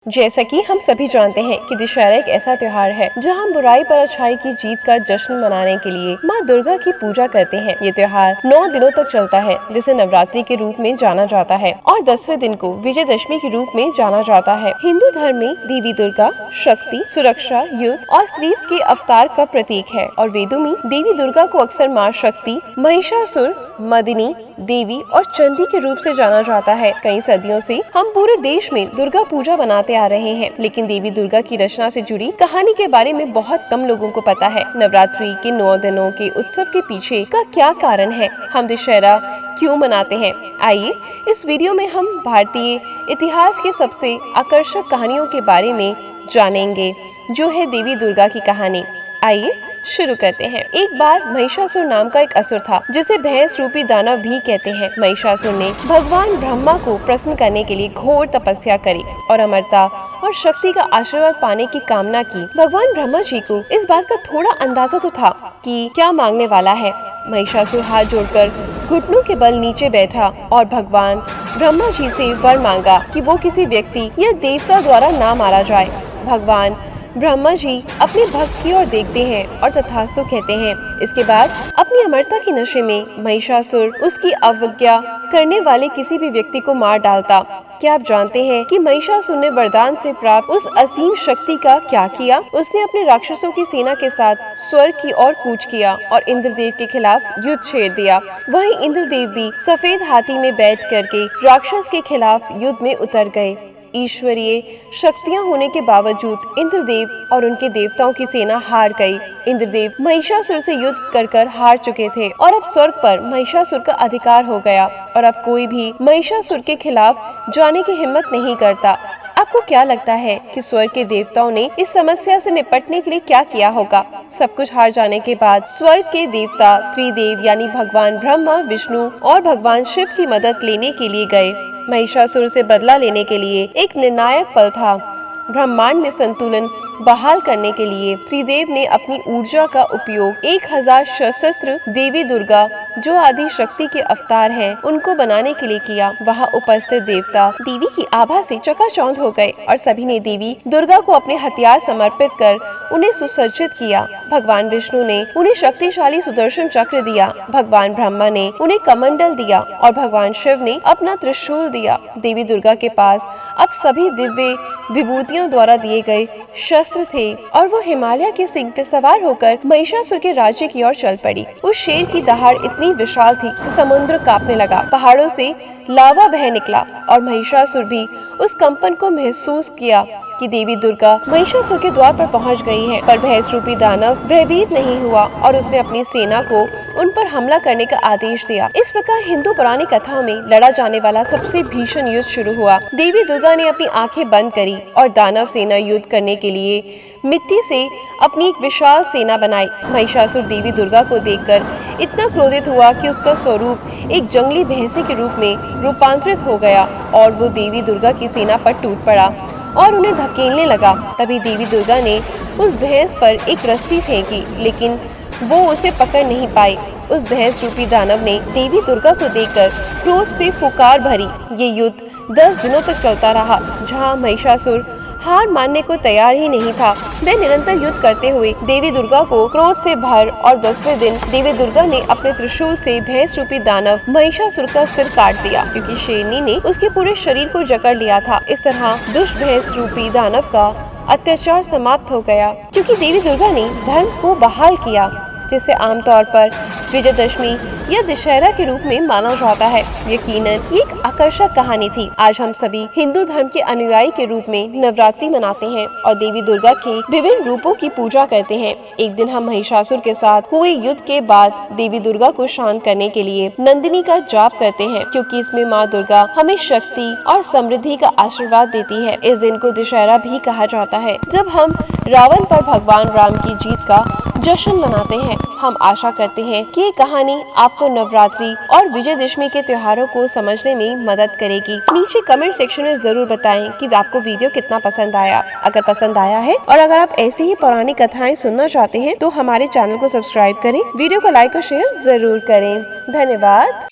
जैसा कि हम सभी जानते हैं कि दशहरा एक ऐसा त्योहार है जहां हम बुराई पर अच्छाई की जीत का जश्न मनाने के लिए मां दुर्गा की पूजा करते हैं। ये त्योहार 9 दिनों तक चलता है, जिसे नवरात्रि के रूप में जाना जाता है और 10वें दिन को विजयदशमी के रूप में जाना जाता है। हिंदू धर्म में देवी दुर्गा शक्ति, सुरक्षा, युद्ध और स्त्री के अवतार का प्रतीक है और वेदों में देवी दुर्गा को अक्सर माँ शक्ति, महिषासुर मदिनी देवी और चंडी के रूप से जाना जाता है। कई सदियों से हम पूरे देश में दुर्गा पूजा मनाते आ रहे हैं, लेकिन देवी दुर्गा की रचना से जुड़ी कहानी के बारे में बहुत कम लोगों को पता है। नवरात्रि के 9 दिनों के उत्सव के पीछे का क्या कारण है, हम दशहरा क्यों मनाते हैं, आइए इस वीडियो में हम भारतीय इतिहास के सबसे आकर्षक कहानियों के बारे में जानेंगे, जो है देवी दुर्गा की कहानी। आइए शुरू करते हैं। एक बार महिषासुर नाम का एक असुर था, जिसे भैंस रूपी दानव भी कहते हैं। महिषासुर ने भगवान ब्रह्मा को प्रसन्न करने के लिए घोर तपस्या करी और अमरता और शक्ति का आशीर्वाद पाने की कामना की। भगवान ब्रह्मा जी को इस बात का थोड़ा अंदाजा तो था कि क्या मांगने वाला है। महिषासुर हाथ जोड़कर घुटनों के बल नीचे बैठा और भगवान ब्रह्मा जी से वर मांगा कि वो किसी व्यक्ति या देवता द्वारा ना मारा जाए। भगवान ब्रह्मा जी अपने भक्त की ओर देखते हैं और तथास्तु कहते हैं। इसके बाद अपनी अमरता की नशे में महिषासुर उसकी अवज्ञा करने वाले किसी भी व्यक्ति को मार डालता। क्या आप जानते हैं कि महिषासुर ने वरदान से प्राप्त उस असीम शक्ति का क्या किया? उसने अपने राक्षसों की सेना के साथ स्वर्ग की ओर कूच किया और इंद्रदेव के खिलाफ युद्ध छेड़ दिया। वहीं इंद्रदेव भी सफेद हाथी में बैठ करके राक्षस के खिलाफ युद्ध में उतर गए। ईश्वरीय शक्तियां होने के बावजूद इंद्रदेव और उनके देवताओं की सेना हार गई। इंद्रदेव महिषासुर से युद्ध कर हार चुके थे और अब स्वर्ग पर महिषासुर का अधिकार हो गया और अब कोई भी महिषासुर के खिलाफ जाने की हिम्मत नहीं करता। आपको क्या लगता है कि स्वर्ग के देवताओं ने इस समस्या से निपटने के लिए क्या किया होगा? सब कुछ हार जाने के बाद स्वर्ग के देवता त्रिदेव यानी भगवान ब्रह्मा, विष्णु और भगवान शिव की मदद लेने के लिए गए। महिषासुर से बदला लेने के लिए एक निर्णायक पल था। ब्रह्मांड में संतुलन बहाल करने के लिए त्रिदेव ने अपनी ऊर्जा का उपयोग 1000 सशस्त्र देवी दुर्गा, जो आदि शक्ति के अवतार हैं, उनको बनाने के लिए किया। वहां उपस्थित देवता देवी की आभा से चकाचौंध हो गए और सभी ने देवी दुर्गा को अपने हथियार समर्पित कर उन्हें सुसज्जित किया। भगवान विष्णु ने उन्हें शक्तिशाली सुदर्शन चक्र दिया, भगवान ब्रह्मा ने उन्हें कमंडल दिया और भगवान शिव ने अपना त्रिशूल दिया। देवी दुर्गा के पास अब सभी दिव्य विभूतियों द्वारा दिए गए शस्त्र थे और वो हिमालय के सिंह पे सवार होकर महिषासुर के राज्य की ओर चल पड़ी। उस शेर की दहाड़ इतनी विशाल थी कि समुद्र कांपने लगा, पहाड़ों से लावा बह निकला और महिषासुर भी उस कंपन को महसूस किया कि देवी दुर्गा महिषासुर के द्वार पर पहुंच गई है। पर भैंस रूपी दानव भयभीत नहीं हुआ और उसने अपनी सेना को उन पर हमला करने का आदेश दिया। इस प्रकार हिंदू पुरानी कथाओं में लड़ा जाने वाला सबसे भीषण युद्ध शुरू हुआ। देवी दुर्गा ने अपनी आंखें बंद करी और दानव सेना युद्ध करने के लिए मिट्टी से अपनी एक विशाल सेना बनाई। महिषासुर देवी दुर्गा को देखकर इतना क्रोधित हुआ कि उसका स्वरूप एक जंगली भैंसे के रूप में रूपांतरित हो गया और वो देवी दुर्गा की सेना पर टूट पड़ा और उन्हें धकेलने लगा। तभी देवी दुर्गा ने उस भैंस पर एक रस्सी फेंकी, लेकिन वो उसे पकड़ नहीं पाई। उस भैंस रूपी दानव ने देवी दुर्गा को देखकर क्रोध से फुकार भरी। ये युद्ध 10 दिनों तक चलता रहा, जहाँ महिषासुर हार मानने को तैयार ही नहीं था। वे निरंतर युद्ध करते हुए देवी दुर्गा को क्रोध से भर और 10वें दिन देवी दुर्गा ने अपने त्रिशूल से भैंस रूपी दानव महिषासुर का सिर काट दिया, क्योंकि शेरनी ने उसके पूरे शरीर को जकड़ लिया था। इस तरह दुष्ट भैंस रूपी दानव का अत्याचार समाप्त हो गया, क्योंकि देवी दुर्गा ने धर्म को बहाल किया, जिसे आमतौर पर विजयदशमी या दशहरा के रूप में माना जाता है। यकीनन ये एक आकर्षक कहानी थी। आज हम सभी हिंदू धर्म के अनुयायी के रूप में नवरात्रि मनाते हैं और देवी दुर्गा के विभिन्न रूपों की पूजा करते हैं। एक दिन हम महिषासुर के साथ हुए युद्ध के बाद देवी दुर्गा को शांत करने के लिए नंदिनी का जाप करते हैं, क्योंकि इसमें माँ दुर्गा हमें शक्ति और समृद्धि का आशीर्वाद देती है। इस दिन को दशहरा भी कहा जाता है, जब हम रावण पर भगवान राम की जीत का जश्न मनाते हैं। हम आशा करते हैं कि ये कहानी आपको नवरात्रि और विजयदशमी के त्योहारों को समझने में मदद करेगी। नीचे कमेंट सेक्शन में जरूर बताएं कि आपको वीडियो कितना पसंद आया। अगर पसंद आया है और अगर आप ऐसी ही पुरानी कथाएं सुनना चाहते हैं तो हमारे चैनल को सब्सक्राइब करें, वीडियो को लाइक और शेयर जरूर करें। धन्यवाद।